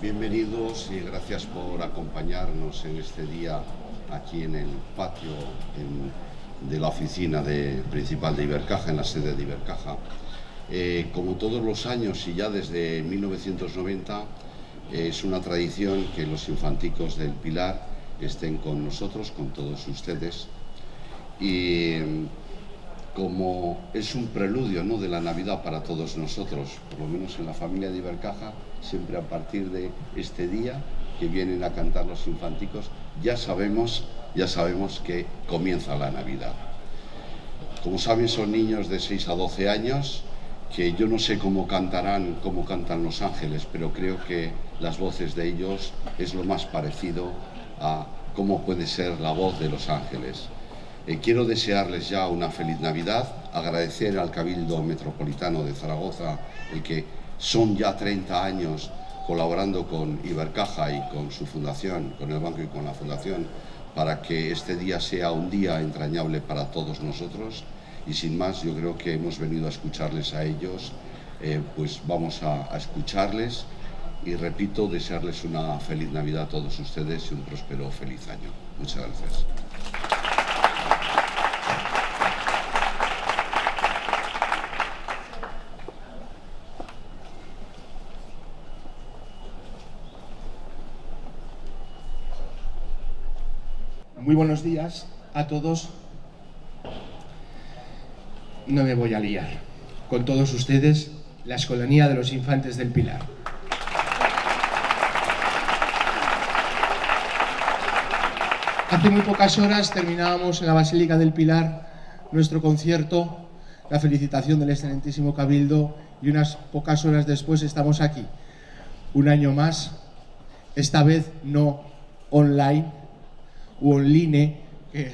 Bienvenidos y gracias por acompañarnos en este día aquí en el patio de la oficina principal de Ibercaja, en la sede de Ibercaja. Como todos los años y ya desde 1990, es una tradición que los infanticos del Pilar estén con nosotros, con todos ustedes. Y como es un preludio, ¿no?, de la Navidad para todos nosotros, por lo menos en la familia de Ibercaja, siempre a partir de este día que vienen a cantar los infanticos, ya sabemos que comienza la Navidad. Como saben, son niños de 6 a 12 años, que yo no sé cómo cantan los ángeles, pero creo que las voces de ellos es lo más parecido a cómo puede ser la voz de los ángeles. Quiero desearles ya una feliz Navidad, agradecer al Cabildo Metropolitano de Zaragoza el que son ya 30 años colaborando con Ibercaja y con su fundación, con el banco y con la fundación, para que este día sea un día entrañable para todos nosotros. Y sin más, yo creo que hemos venido a escucharles a ellos, pues vamos a escucharles y, repito, desearles una feliz Navidad a todos ustedes y un próspero feliz año. Muchas gracias. Muy buenos días a todos. No me voy a liar. Con todos ustedes, la Escolanía de los Infantes del Pilar. Hace muy pocas horas terminábamos en la Basílica del Pilar nuestro concierto, la felicitación del excelentísimo Cabildo, y unas pocas horas después estamos aquí, un año más, esta vez no online, u online, que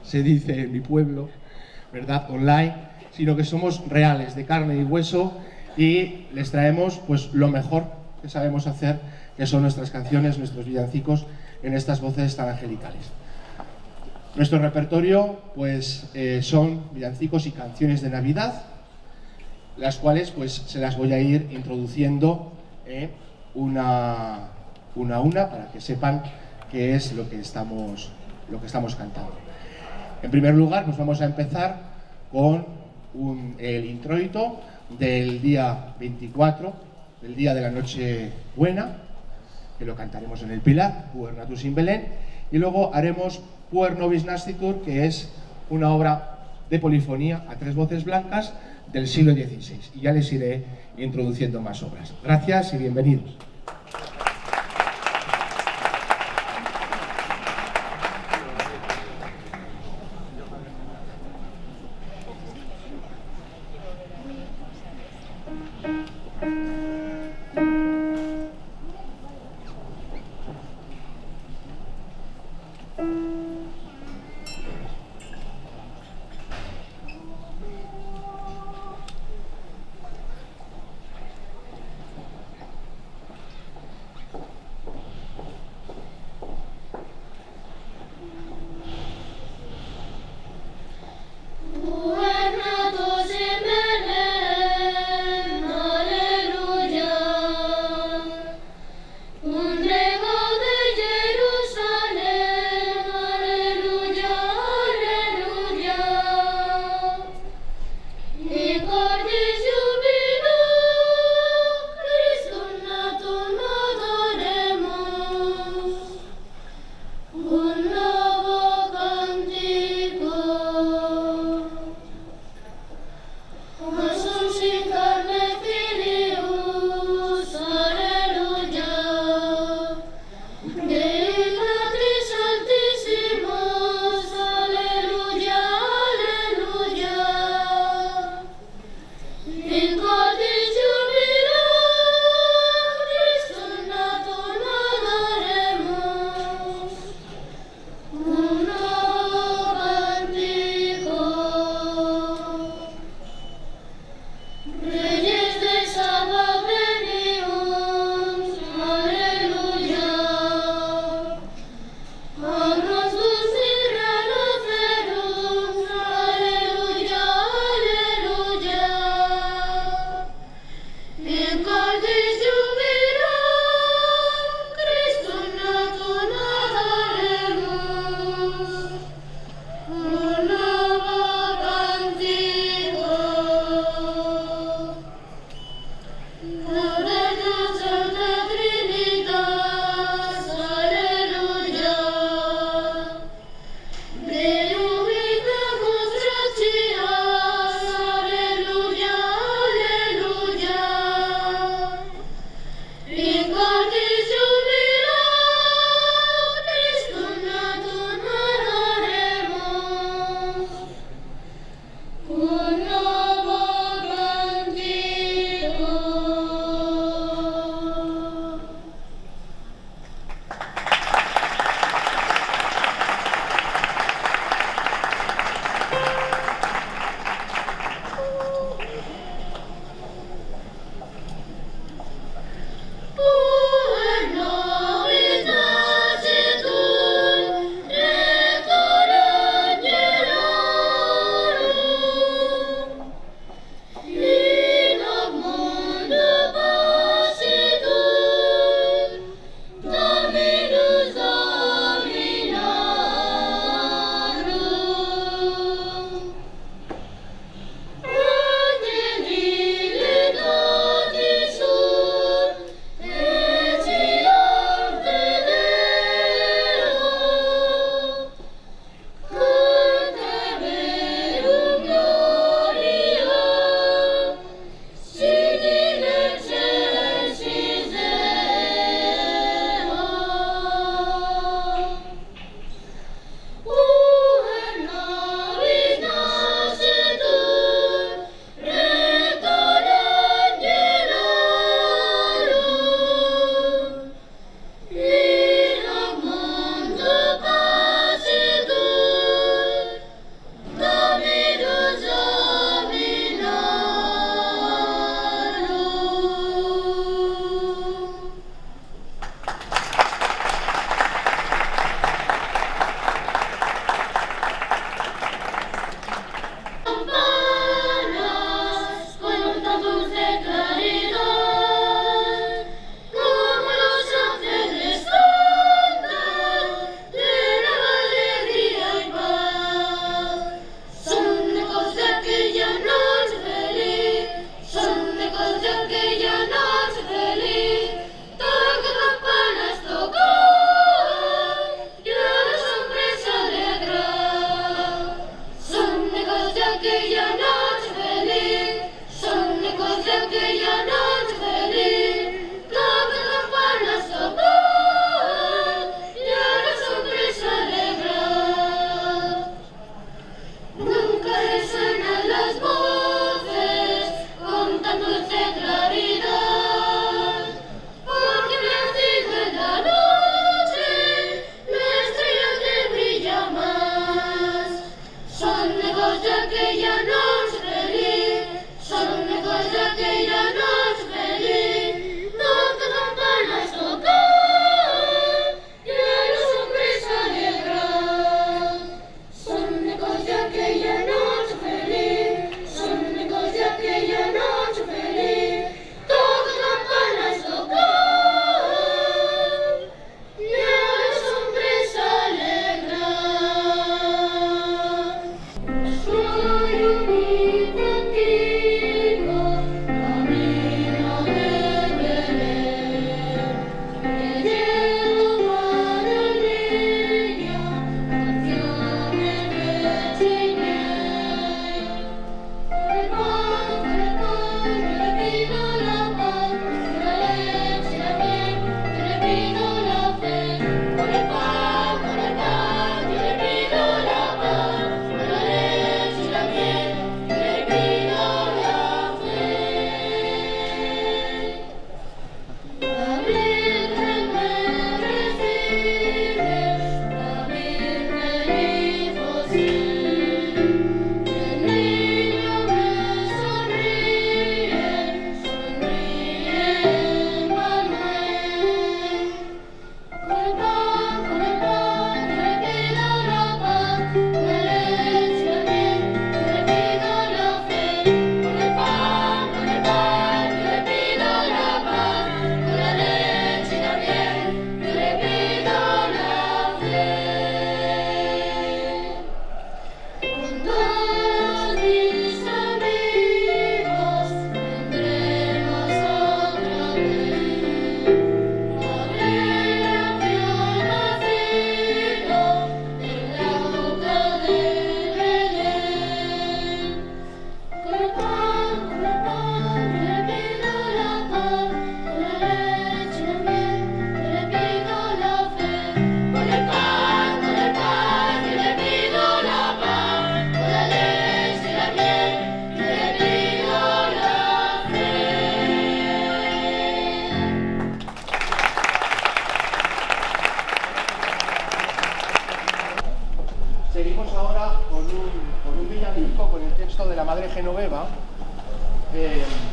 se dice en mi pueblo, ¿verdad?, online, sino que somos reales, de carne y hueso, y les traemos pues lo mejor que sabemos hacer, que son nuestras canciones, nuestros villancicos, en estas voces tan angelicales. Nuestro repertorio pues son villancicos y canciones de Navidad, las cuales pues se las voy a ir introduciendo una a una para que sepan qué es lo que estamos cantando. En primer lugar, pues vamos a empezar con el introito del día 24, del día de la Nochebuena, que lo cantaremos en el Pilar, Puer Natus in Belén, y luego haremos Puer Nobis Nascitur, que es una obra de polifonía a 3 voces blancas del siglo XVI. Y ya les iré introduciendo más obras. Gracias y bienvenidos.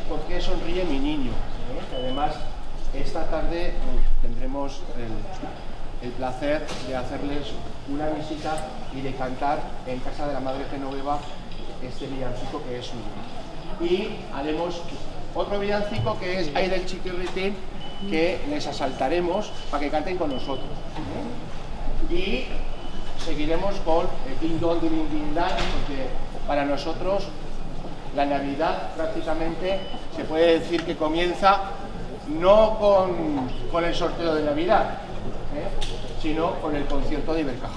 ¿Por qué sonríe mi niño? Además, esta tarde tendremos el placer de hacerles una visita y de cantar en casa de la Madre Genoveva este villancico que es suyo. Y haremos otro villancico que es Ay del Chiquirritín, que les asaltaremos para que canten con nosotros. Y seguiremos con el Ding Dong Ding Ding Dang, porque para nosotros la Navidad prácticamente se puede decir que comienza no con el sorteo de Navidad, sino con el concierto de Ibercaja.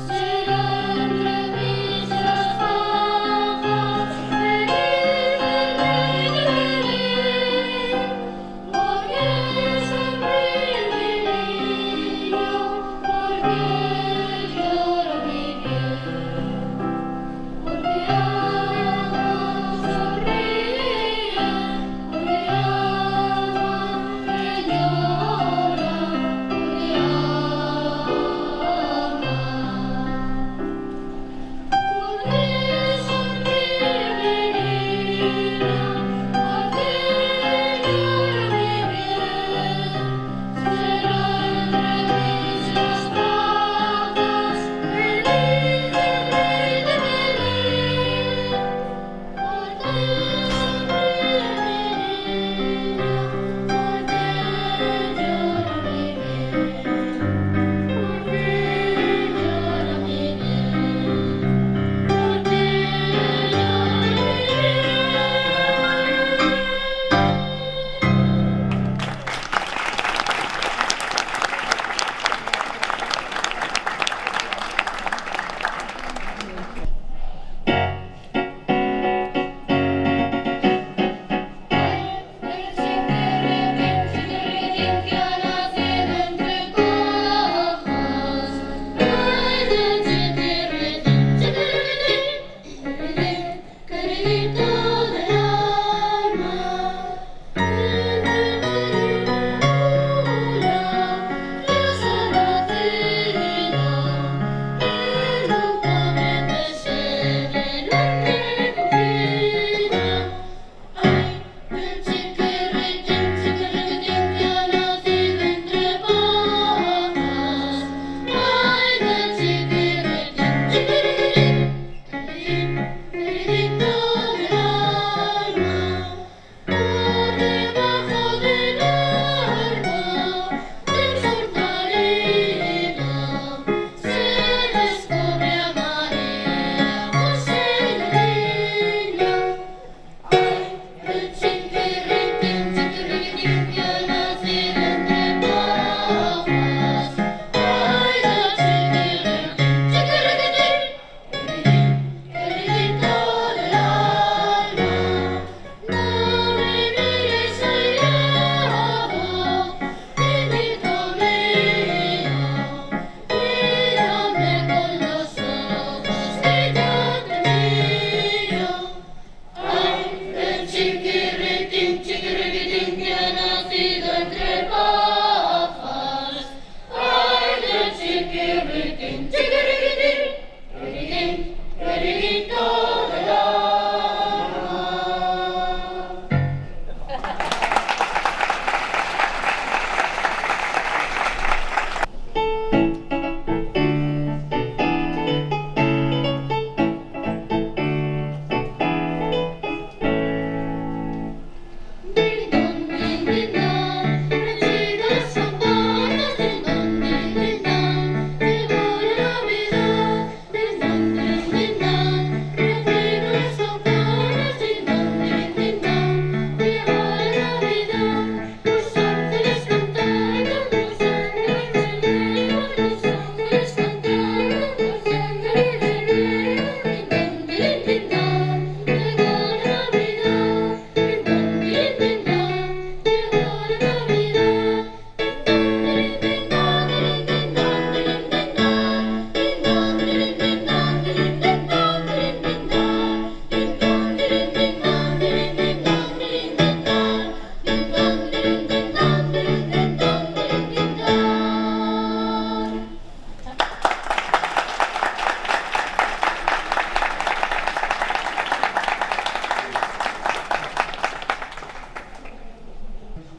Será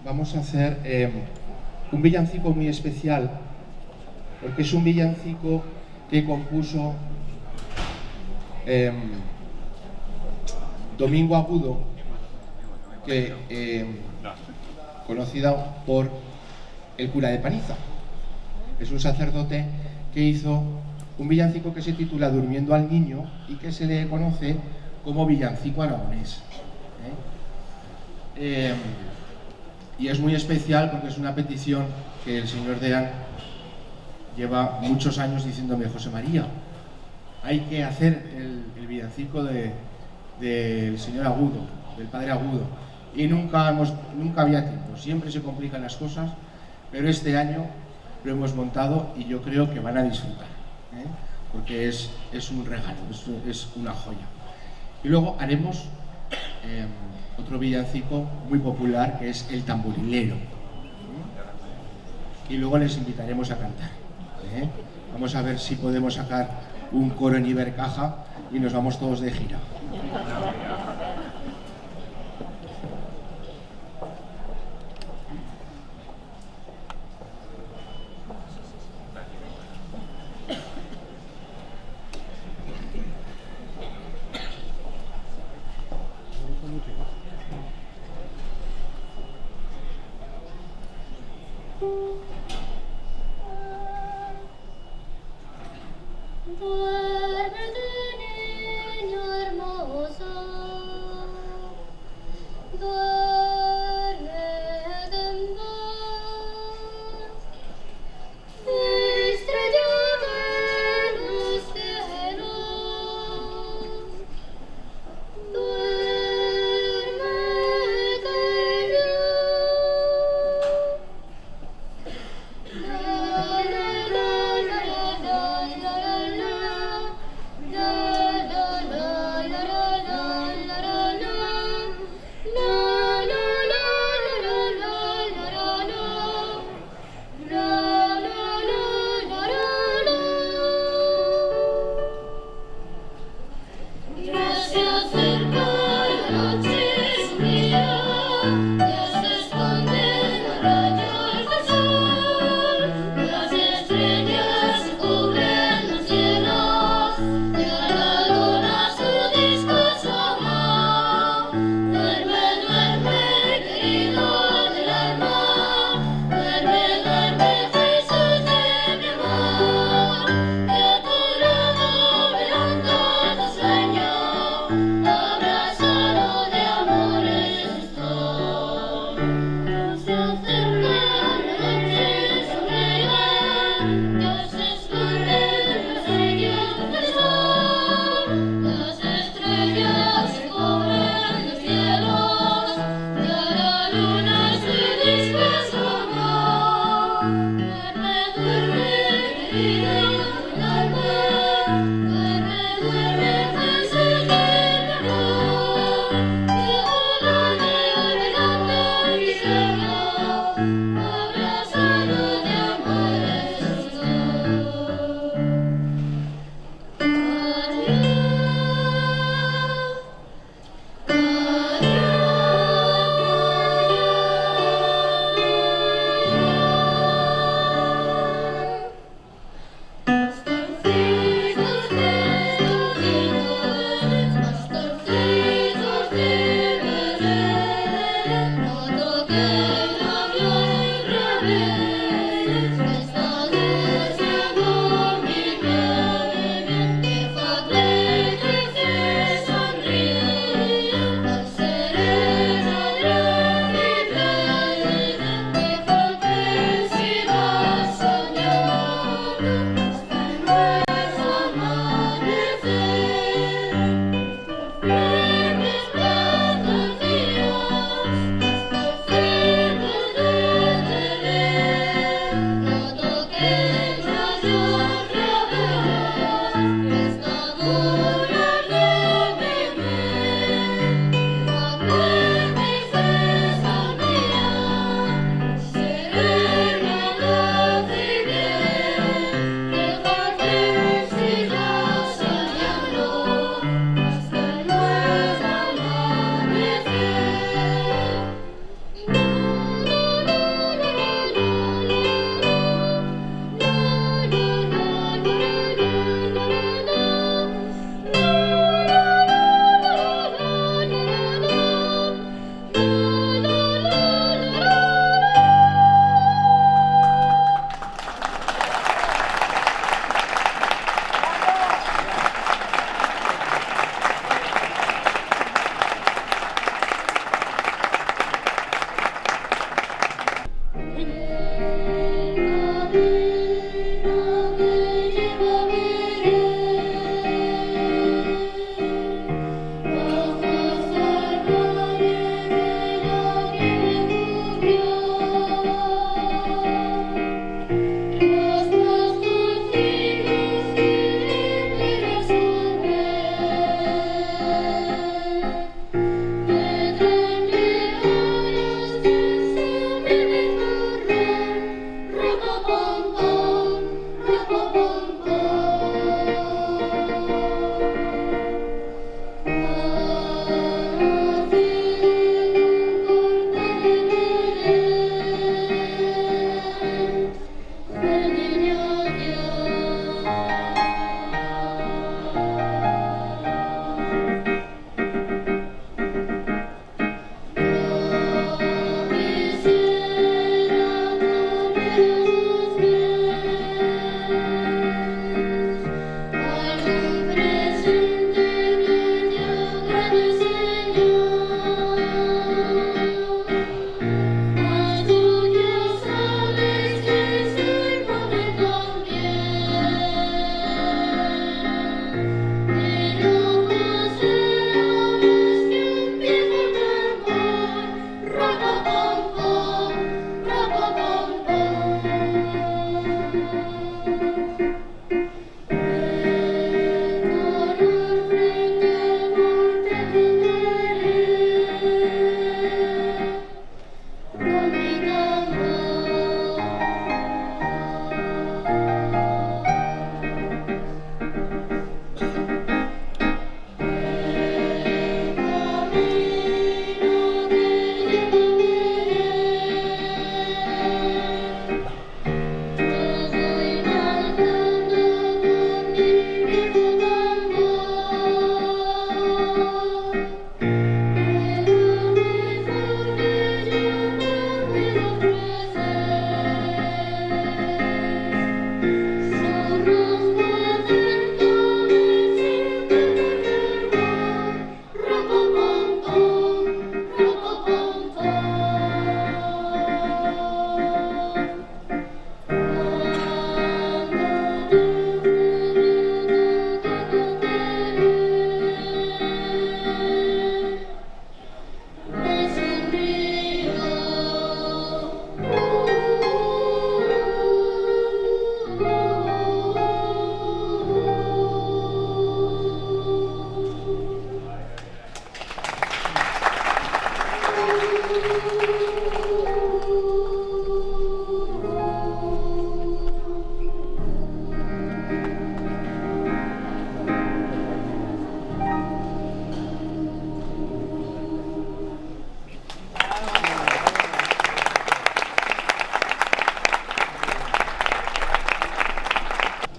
vamos a hacer un villancico muy especial, porque es un villancico que compuso Domingo Agudo, conocida por el cura de Paniza. Es un sacerdote que hizo un villancico que se titula Durmiendo al Niño y que se le conoce como villancico aragonés. Y es muy especial porque es una petición que el señor Deán lleva muchos años diciéndome: José María, hay que hacer el villancico del señor Agudo, del padre Agudo, y nunca había tiempo, siempre se complican las cosas, pero este año lo hemos montado y yo creo que van a disfrutar, porque es un regalo, es una joya. Y luego haremos otro villancico muy popular, que es El Tamborilero, y luego les invitaremos a cantar. Vamos a ver si podemos sacar un coro en Ibercaja y nos vamos todos de gira.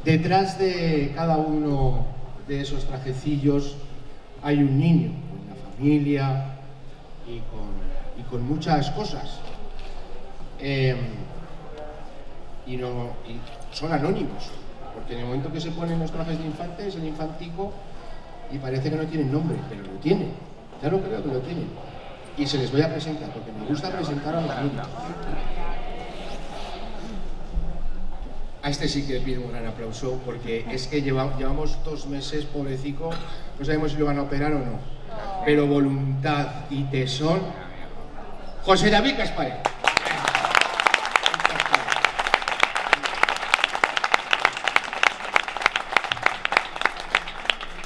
Detrás de cada uno de esos trajecillos hay un niño, con una familia y con muchas cosas. Y son anónimos, porque en el momento que se ponen los trajes de infante es el infantico y parece que no tienen nombre, pero lo tienen. Ya lo creo que lo tienen. Y se les voy a presentar, porque me gusta presentar a los niños. A este sí que le pido un gran aplauso, porque es que llevamos 2 meses, pobrecito, no sabemos si lo van a operar o no. Pero voluntad y tesón. José David Caspare.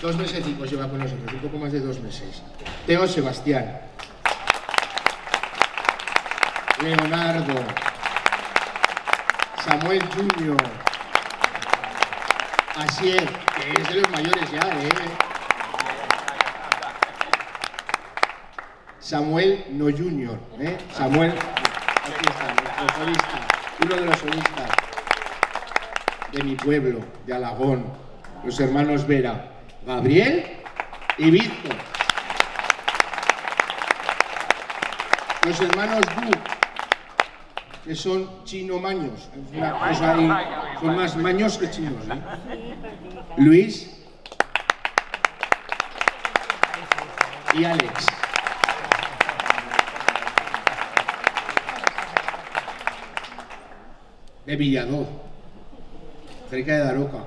2 mesecicos lleva con nosotros, un poco más de 2 meses. Teo Sebastián. Leonardo. Samuel Junior. Asier, que es de los mayores ya, Samuel No Junior, Samuel, aquí está, nuestro solista, uno de los solistas de mi pueblo, de Alagón, los hermanos Vera, Gabriel y Víctor. Los hermanos Bu, que son chino-maños, son más maños que chinos, Luis y Alex. De Villadoz, cerca de Daroca.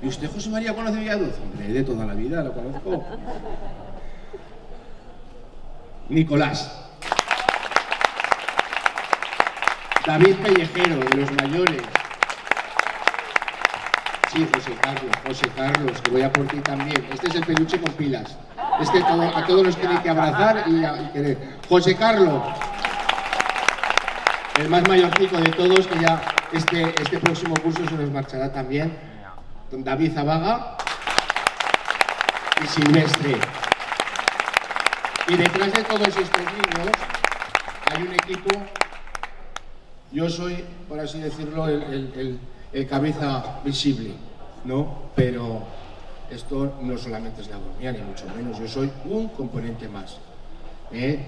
¿Y usted, José María, conoce Villadoz? Hombre, de toda la vida lo conozco. Nicolás. David Pellejero, de los mayores. Sí, José Carlos, que voy a por ti también. Este es el peluche con pilas. Este a todos los tiene que abrazar y querer. José Carlos, el más mayorcico de todos, que ya este próximo curso se nos marchará también. Don David Zabaga y Silvestre. Y detrás de todos estos niños hay un equipo. Yo soy, por así decirlo, el cabeza visible, ¿no? Pero esto no solamente es la agonía, ni mucho menos. Yo soy un componente más.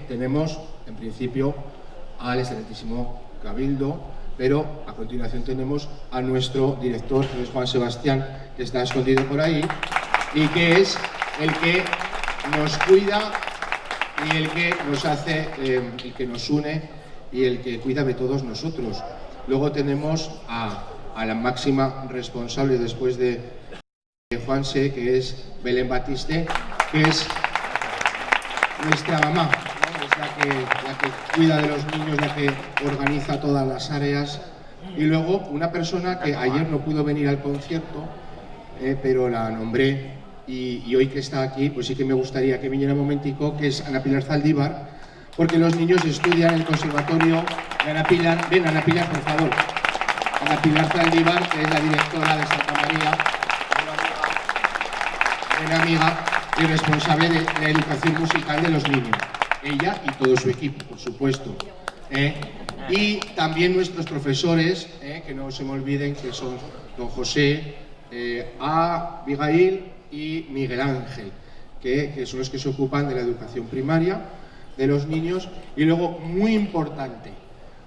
Tenemos, en principio, al excelentísimo Cabildo, pero a continuación tenemos a nuestro director, que es Juan Sebastián, que está escondido por ahí, y que es el que nos cuida y el que nos hace, el que nos une y el que cuida de todos nosotros. Luego tenemos a la máxima responsable después de Juanse, que es Belén Batiste, que es nuestra mamá, ¿no? Es la que cuida de los niños, la que organiza todas las áreas. Y luego una persona que ayer no pudo venir al concierto, pero la nombré y hoy que está aquí, pues sí que me gustaría que viniera un momentico, que es Ana Pilar Zaldívar, porque los niños estudian en el conservatorio de Ana Pilar. Ven, Ana Pilar, por favor. Ana Pilar Zaldívar, que es la directora de Santa María, una amiga y responsable de la educación musical de los niños. Ella y todo su equipo, por supuesto. Y también nuestros profesores, que no se me olviden, que son don José, Abigail y Miguel Ángel, que son los que se ocupan de la educación primaria de los niños. Y luego, muy importante,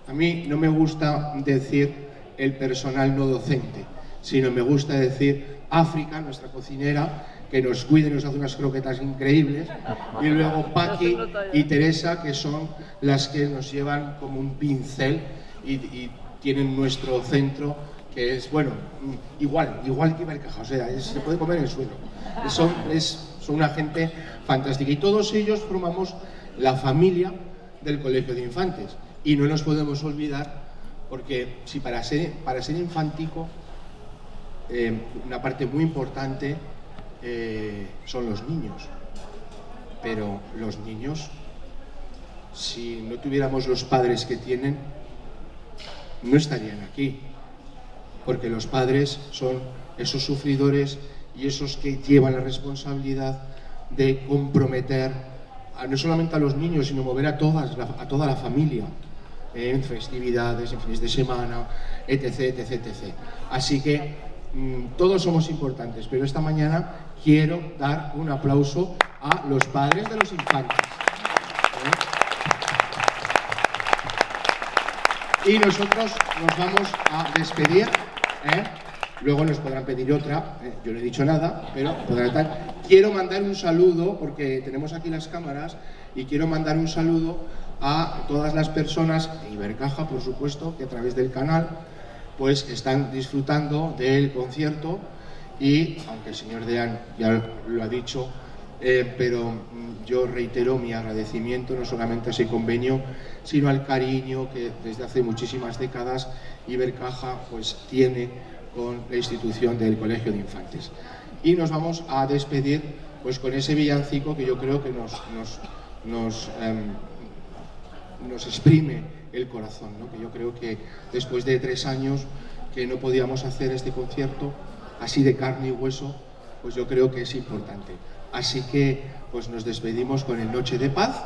a mí no me gusta decir el personal no docente, sino me gusta decir África, nuestra cocinera, que nos cuida y nos hace unas croquetas increíbles, y luego Paqui y Teresa, que son las que nos llevan como un pincel y tienen nuestro centro, que es, bueno, igual que Ibercaja, o sea, se puede comer en el suelo. Son una gente fantástica, y todos ellos formamos la familia del Colegio de Infantes, y no nos podemos olvidar, porque si para ser infantico, una parte muy importante son los niños, pero los niños, si no tuviéramos los padres que tienen, no estarían aquí, porque los padres son esos sufridores y esos que llevan la responsabilidad de comprometer no solamente a los niños, sino mover a toda la familia en festividades, en fines de semana, etc, etc, etc. Así que todos somos importantes, pero esta mañana quiero dar un aplauso a los padres de los infantes. Y nosotros nos vamos a despedir. Luego nos podrán pedir otra, yo no he dicho nada, pero podrán estar. Quiero mandar un saludo, porque tenemos aquí las cámaras, y quiero mandar un saludo a todas las personas de Ibercaja, por supuesto, que a través del canal pues están disfrutando del concierto. Y aunque el señor Deán ya lo ha dicho, pero yo reitero mi agradecimiento no solamente a ese convenio, sino al cariño que desde hace muchísimas décadas Ibercaja pues tiene con la institución del Colegio de Infantes. Y nos vamos a despedir pues con ese villancico que yo creo que nos exprime el corazón, ¿no? Que yo creo que después de 3 años que no podíamos hacer este concierto así de carne y hueso, pues yo creo que es importante. Así que pues nos despedimos con el Noche de Paz.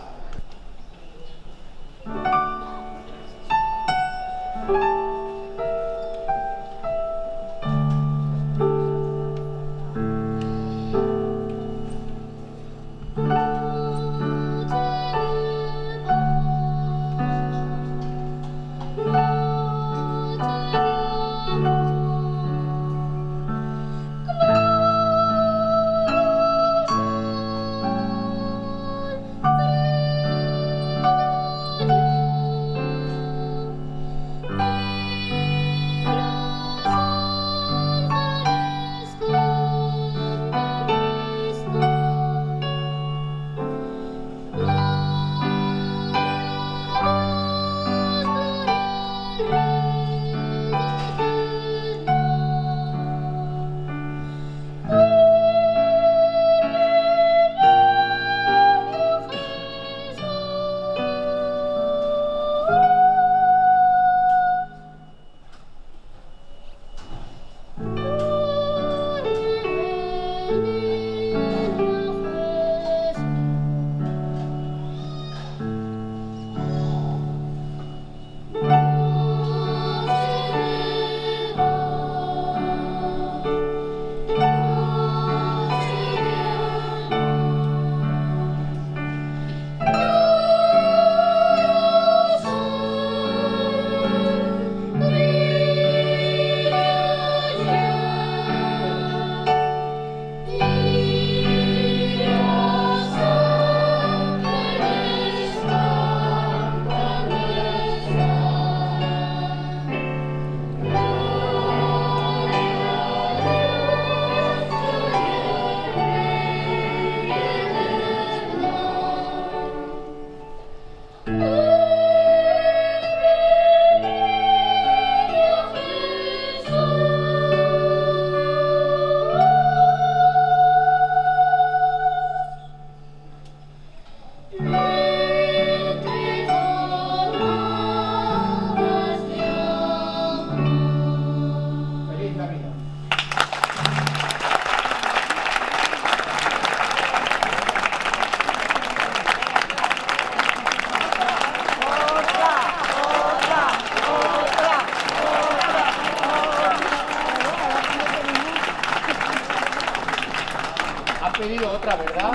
Pedido otra, ¿verdad?